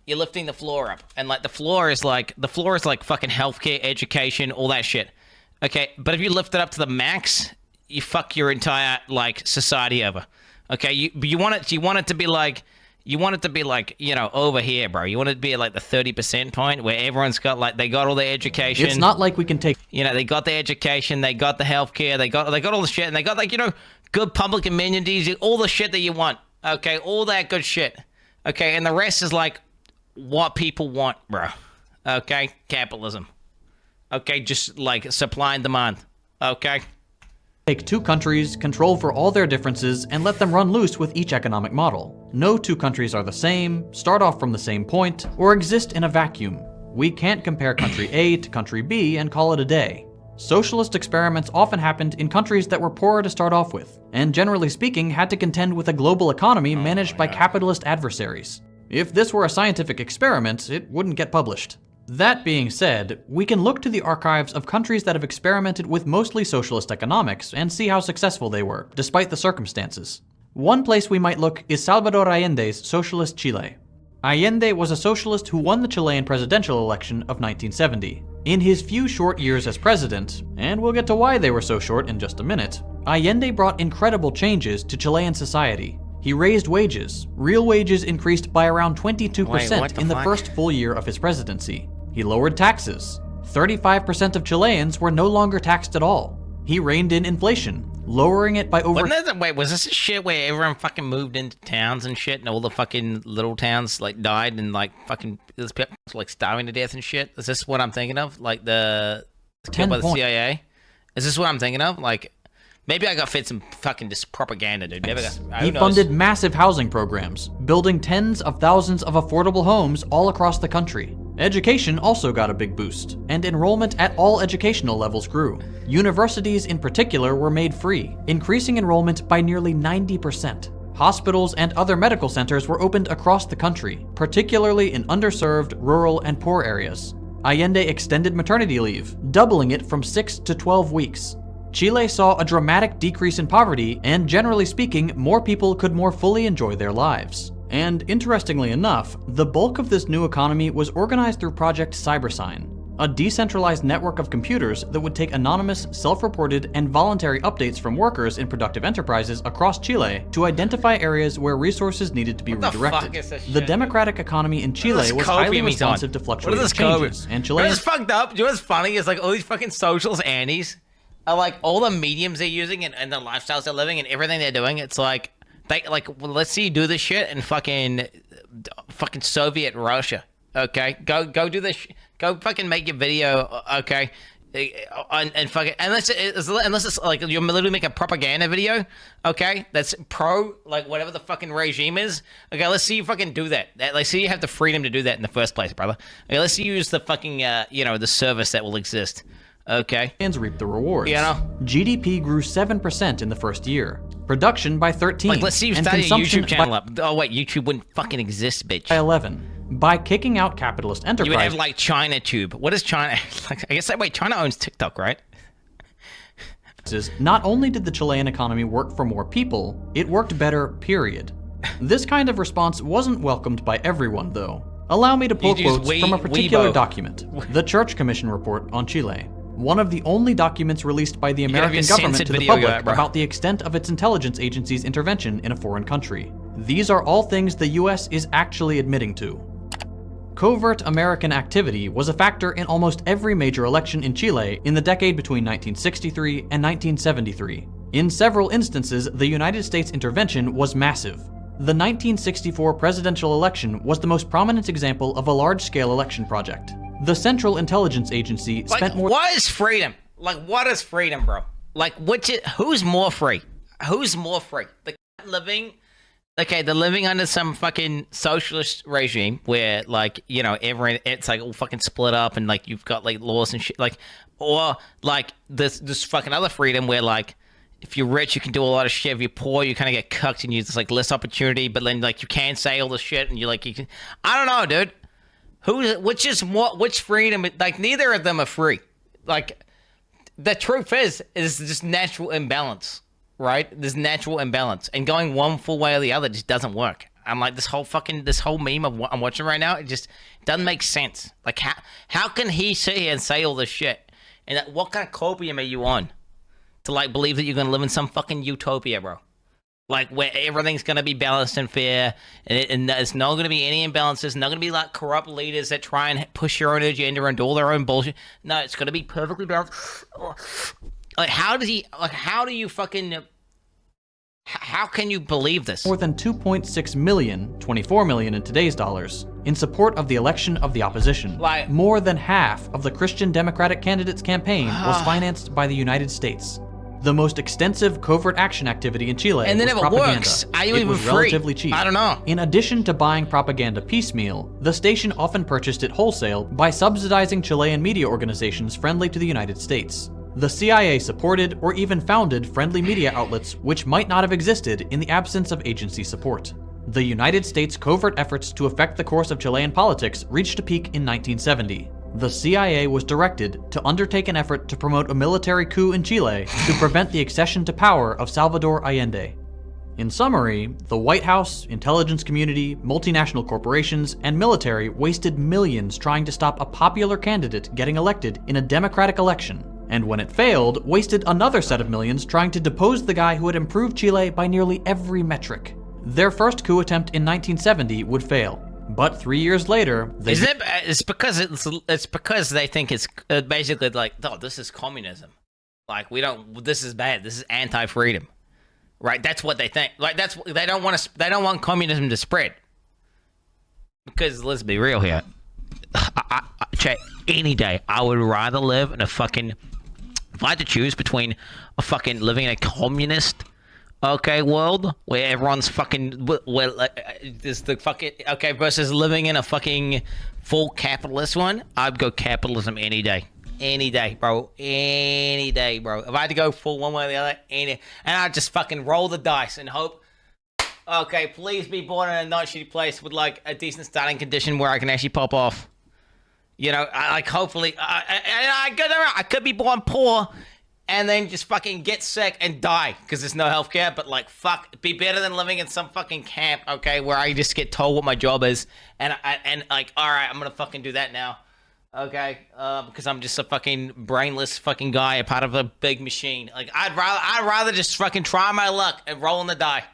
Speaker 1: You're lifting the floor up, and like the floor is like fucking healthcare, education, all that shit. Okay, but if you lift it up to the max, you fuck your entire like society over. Okay, you want it to be like You want it to be like, you know, over here, bro. You want it to be at like the 30% point where everyone's got like, they got all their education.
Speaker 2: It's not like we can take...
Speaker 1: You know, they got the education, they got the healthcare, they got all the shit, and they got like, you know, good public amenities, all the shit that you want. Okay, all that good shit. Okay, and the rest is like what people want, bro. Okay, capitalism. Okay, just like supply and demand. Okay.
Speaker 2: Take two countries, control for all their differences, and let them run loose with each economic model. No two countries are the same, start off from the same point, or exist in a vacuum. We can't compare country A to country B and call it a day. Socialist experiments often happened in countries that were poorer to start off with, and generally speaking had to contend with a global economy managed by capitalist adversaries. If this were a scientific experiment, it wouldn't get published. That being said, we can look to the archives of countries that have experimented with mostly socialist economics and see how successful they were, despite the circumstances. One place we might look is Salvador Allende's socialist Chile. Allende was a socialist who won the Chilean presidential election of 1970. In his few short years as president, and we'll get to why they were so short in just a minute, Allende brought incredible changes to Chilean society. He raised wages. Real wages increased by around 22% in the first full year of his presidency. He lowered taxes. 35% of Chileans were no longer taxed at all. He reined in inflation, lowering it by over...
Speaker 1: Wait, was this a shit where everyone fucking moved into towns and shit, and all the fucking little towns like died and like fucking there's people like starving to death and shit? Is this what I'm thinking of? Like the killed by the CIA? Is this what I'm thinking of? Like maybe I got fed some fucking just propaganda, dude.
Speaker 2: He funded massive housing programs, building tens of thousands of affordable homes all across the country. Education also got a big boost, and enrollment at all educational levels grew. Universities in particular were made free, increasing enrollment by nearly 90%. Hospitals and other medical centers were opened across the country, particularly in underserved, rural, and poor areas. Allende extended maternity leave, doubling it from 6 to 12 weeks. Chile saw a dramatic decrease in poverty, and generally speaking, more people could more fully enjoy their lives. And interestingly enough, the bulk of this new economy was organized through Project Cybersign, a decentralized network of computers that would take anonymous, self-reported, and voluntary updates from workers in productive enterprises across Chile to identify areas where resources needed to be redirected. The democratic economy in Chile was highly responsive to fluctuating changes, and Chileans...
Speaker 1: What's fucked up? You know what's funny? Is like all these fucking socialist annies are like all the mediums they're using and the lifestyles they're living and everything they're doing. It's like... well, let's see you do this shit in fucking Soviet Russia, okay? Go do this. Go fucking make your video, okay? And fucking unless it's like you're literally making a propaganda video, okay? That's pro like whatever the fucking regime is. Okay, let's see you fucking do that. Let's see you have the freedom to do that in the first place, brother. Okay, let's see you use the fucking you know, the service that will exist. Okay.
Speaker 2: And reap the rewards.
Speaker 1: You know?
Speaker 2: GDP grew 7% in the first year. Production by 13%.
Speaker 1: Like, let's see you start your YouTube channel up. Oh, wait, YouTube wouldn't fucking exist, bitch.
Speaker 2: By 11. By kicking out capitalist enterprise.
Speaker 1: You would have, like, China Tube. What is China? Like, I guess, wait, China owns TikTok, right?
Speaker 2: Not only did the Chilean economy work for more people, it worked better, period. This kind of response wasn't welcomed by everyone, though. Allow me to pull quotes from a particular document, the Church Commission Report on Chile. One of the only documents released by the American government to the public about the extent of its intelligence agency's intervention in a foreign country. These are all things the US is actually admitting to. Covert American activity was a factor in almost every major election in Chile in the decade between 1963 and 1973. In several instances, the United States intervention was massive. The 1964 presidential election was the most prominent example of a large-scale election project. The Central Intelligence Agency spent more...
Speaker 1: What is freedom? Like, what is freedom, bro? Like, who's more free? Who's more free? The living... Okay, they're living under some fucking socialist regime where, like, you know, it's like all fucking split up and, like, you've got, like, laws and shit. Like, or, like, this fucking other freedom where, like, if you're rich, you can do a lot of shit. If you're poor, you kind of get cucked and there's, like, less opportunity. But then, like, you can say all the shit and you can... I don't know, dude. Which freedom? Like, neither of them are free. Like, the truth is just natural imbalance, right? There's natural imbalance, and going one full way or the other just doesn't work. I'm like, this whole meme of what I'm watching right now, it just doesn't make sense. Like, how can he sit here and say all this shit? And what kind of copium are you on to, like, believe that you're gonna live in some fucking utopia, bro? Like, where everything's going to be balanced and fair, and there's not going to be any imbalances, not going to be, like, corrupt leaders that try and push their own agenda and do all their own bullshit. No, it's going to be perfectly balanced. Like, how can you believe this?
Speaker 2: More than 2.6 million, 24 million in today's dollars, in support of the election of the opposition.
Speaker 1: Like,
Speaker 2: more than half of the Christian Democratic candidate's campaign was financed by the United States. The most extensive covert action activity in Chile
Speaker 1: and then
Speaker 2: was
Speaker 1: if it
Speaker 2: propaganda.
Speaker 1: works, are you
Speaker 2: it
Speaker 1: even
Speaker 2: was
Speaker 1: free?
Speaker 2: relatively cheap.
Speaker 1: I don't know.
Speaker 2: In addition to buying propaganda piecemeal, the station often purchased it wholesale by subsidizing Chilean media organizations friendly to the United States. The CIA supported or even founded friendly media outlets which might not have existed in the absence of agency support. The United States' covert efforts to affect the course of Chilean politics reached a peak in 1970. The CIA was directed to undertake an effort to promote a military coup in Chile to prevent the accession to power of Salvador Allende. In summary, the White House, intelligence community, multinational corporations, and military wasted millions trying to stop a popular candidate getting elected in a democratic election. And when it failed, wasted another set of millions trying to depose the guy who had improved Chile by nearly every metric. Their first coup attempt in 1970 would fail, but 3 years later,
Speaker 1: It's because they think it's basically like, oh, this is communism. Like, this is bad. This is anti-freedom, right? That's what they think. Like, they don't want communism to spread. Because let's be real here, Chat, any day I would rather live in a fucking. If I had to choose between a fucking living in a communist, world where everyone's fucking, there's the fucking, versus living in a fucking full capitalist one, I'd go capitalism any day. Any day, bro. Any day, bro. If I had to go full one way or the other, and I'd just fucking roll the dice and hope, please be born in a not shitty place with like a decent starting condition where I can actually pop off. You know, hopefully, I could be born poor and then just fucking get sick and die because there's no healthcare, but like, fuck, it'd be better than living in some fucking camp, where I just get told what my job is and like, all right, I'm gonna fucking do that now, because I'm just a fucking brainless fucking guy, a part of a big machine. Like, I'd rather just fucking try my luck and roll in the die,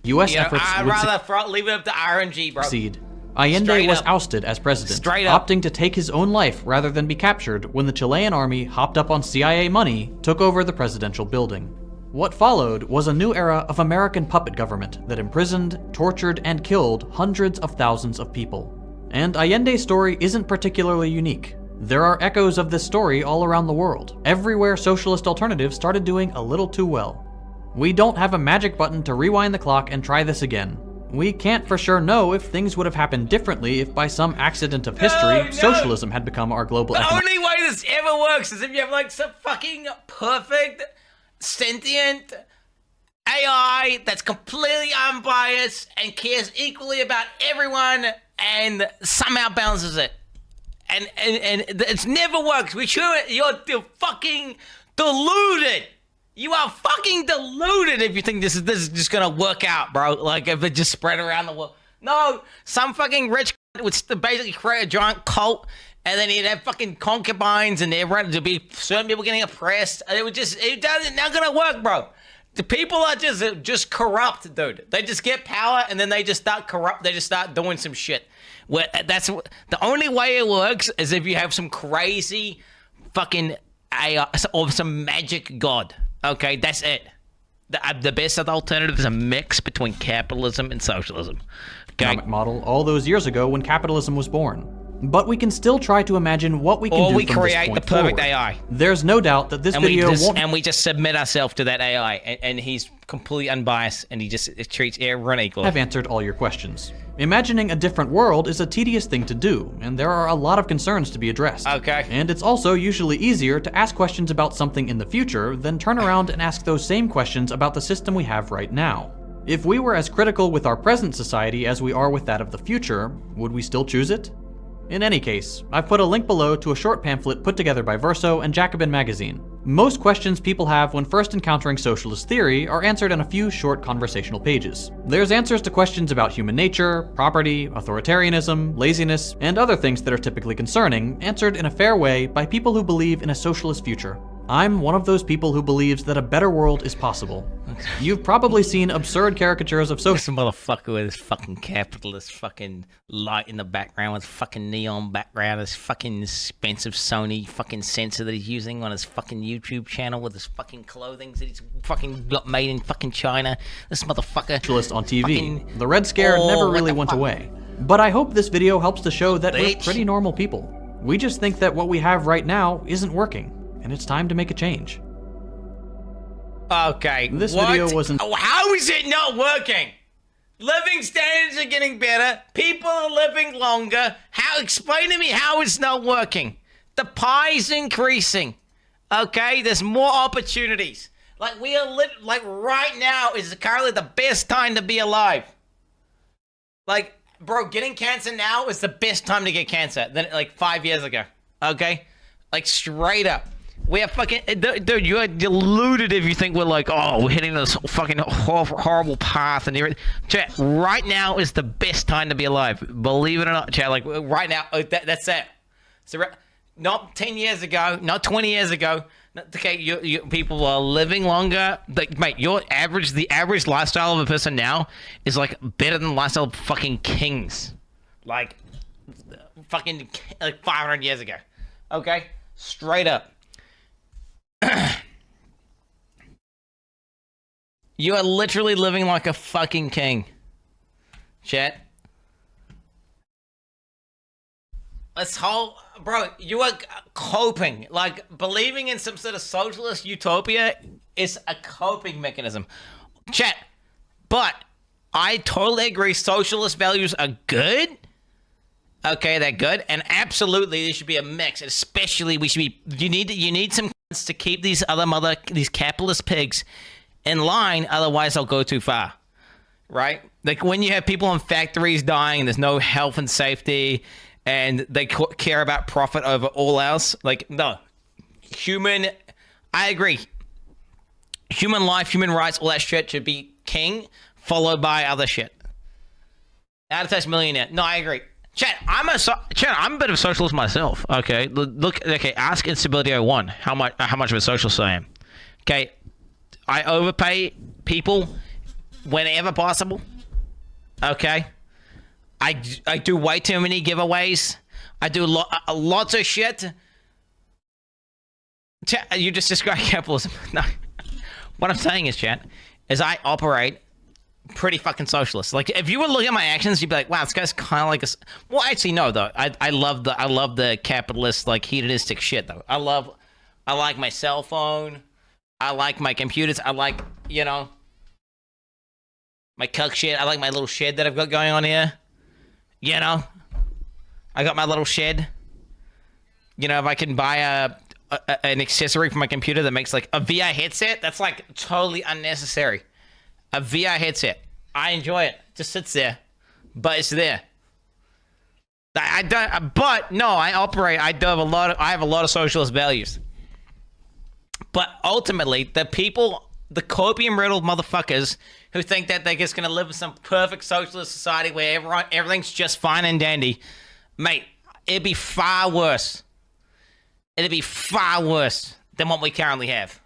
Speaker 2: U.S. efforts
Speaker 1: I'd
Speaker 2: would
Speaker 1: rather leave it up to RNG, bro.
Speaker 2: succeed. Allende was ousted as president, opting to take his own life rather than be captured when the Chilean army hopped up on CIA money, took over the presidential building. What followed was a new era of American puppet government that imprisoned, tortured, and killed hundreds of thousands of people. And Allende's story isn't particularly unique. There are echoes of this story all around the world, everywhere socialist alternatives started doing a little too well. We don't have a magic button to rewind the clock and try this again. We can't for sure know if things would have happened differently if by some accident of history, socialism had become our global economy.
Speaker 1: The only way this ever works is if you have like some fucking perfect, sentient AI that's completely unbiased and cares equally about everyone and somehow balances it. And it never works. You're fucking deluded. You are fucking deluded if you think this is just gonna work out, bro. Like, if it just spread around the world. No, some fucking rich would basically create a giant cult, and then he'd have fucking concubines, and there'd be certain people getting oppressed. And it doesn't not gonna work, bro. The people are just corrupt, dude. They just get power, and then they just start corrupt. They just start doing some shit. The only way it works is if you have some crazy fucking AI or some magic god. That's it. The best alternative is a mix between capitalism and socialism.
Speaker 2: Economic model all those years ago when capitalism was born. But we can still try to imagine what we can do from this point forward. Or we create the perfect AI. There's no doubt that this video won't...
Speaker 1: And we just submit ourselves to that AI, and he's completely unbiased, and he just treats everyone equally.
Speaker 2: Have answered all your questions. Imagining a different world is a tedious thing to do, and there are a lot of concerns to be addressed. And it's also usually easier to ask questions about something in the future than turn around and ask those same questions about the system we have right now. If we were as critical with our present society as we are with that of the future, would we still choose it? In any case, I've put a link below to a short pamphlet put together by Verso and Jacobin magazine. Most questions people have when first encountering socialist theory are answered in a few short conversational pages. There's answers to questions about human nature, property, authoritarianism, laziness, and other things that are typically concerning, answered in a fair way by people who believe in a socialist future. I'm one of those people who believes that a better world is possible. You've probably seen absurd caricatures of
Speaker 1: This motherfucker with his fucking capitalist fucking light in the background with fucking neon background, his fucking expensive Sony fucking sensor that he's using on his fucking YouTube channel with his fucking clothing that he's fucking got made in fucking China. This motherfucker.
Speaker 2: socialist on TV.
Speaker 1: Fucking,
Speaker 2: The Red Scare never really went
Speaker 1: fuck?
Speaker 2: away. But I hope this video helps to show that we're
Speaker 1: Bitch.
Speaker 2: pretty normal people. We just think that what we have right now isn't working, and it's time to make a change.
Speaker 1: Okay.
Speaker 2: This
Speaker 1: what?
Speaker 2: video wasn't-
Speaker 1: Oh, how is it not working? Living standards are getting better. People are living longer. How? Explain to me how it's not working. The pie's increasing. Okay, there's more opportunities. Like we are like right now is currently the best time to be alive. Like, bro, getting cancer now is the best time to get cancer than like 5 years ago. Okay, like straight up. We are fucking, dude, you are deluded if you think we're like, oh, we're hitting this fucking horrible path and everything. Chat, right now is the best time to be alive. Believe it or not, chat, like right now, that's it. So, not 10 years ago, not 20 years ago. Okay, you people are living longer. Like, mate, the average lifestyle of a person now is like better than the lifestyle of fucking kings. Like, fucking, like 500 years ago. Okay? Straight up. You are literally living like a fucking king. Chat. This whole, bro, you are coping. Like, believing in some sort of socialist utopia is a coping mechanism. Chat. But I totally agree socialist values are good. Okay, they're good, and absolutely there should be a mix. Especially you need some to keep these capitalist pigs in line, otherwise they'll go too far. Right? Like when you have people in factories dying and there's no health and safety and they care about profit over all else, like no. I agree. Human life, human rights, all that shit should be king, followed by other shit. Out of touch millionaire. No, I agree. Chat, I'm a bit of a socialist myself. Okay, look. Okay, ask Instability 01 how much of a socialist I am. Okay, I overpay people whenever possible. Okay, I do way too many giveaways. I do lots of shit. Chat, you just described capitalism. No, what I'm saying is, chat, is I operate pretty fucking socialist. Like if you were looking at my actions, you'd be like, wow, this guy's kind of like a. Well, actually, no, though. I love the capitalist like hedonistic shit though. I like my cell phone. I like my computers. I like my cuck shit. I like my little shed that I've got going on here. I got my little shed. If I can buy an accessory for my computer that makes like a VR headset, that's like totally unnecessary. A VR headset. I enjoy it. Just sits there. But it's there. I have a lot of socialist values. But ultimately, the copium-riddled motherfuckers who think that they're just going to live in some perfect socialist society where everything's just fine and dandy, mate, it'd be far worse. It'd be far worse than what we currently have.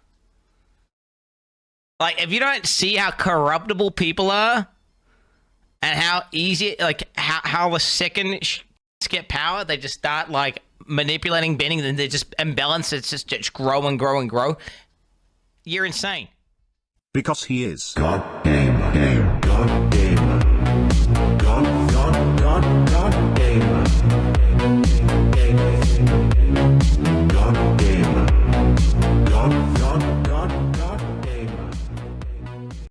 Speaker 1: Like, if you don't see how corruptible people are and how easy, like, how the second get power, they just start, like, manipulating, bending, and they just imbalance, it's just grow and grow and grow. You're insane.
Speaker 8: Because he is.
Speaker 9: God damn.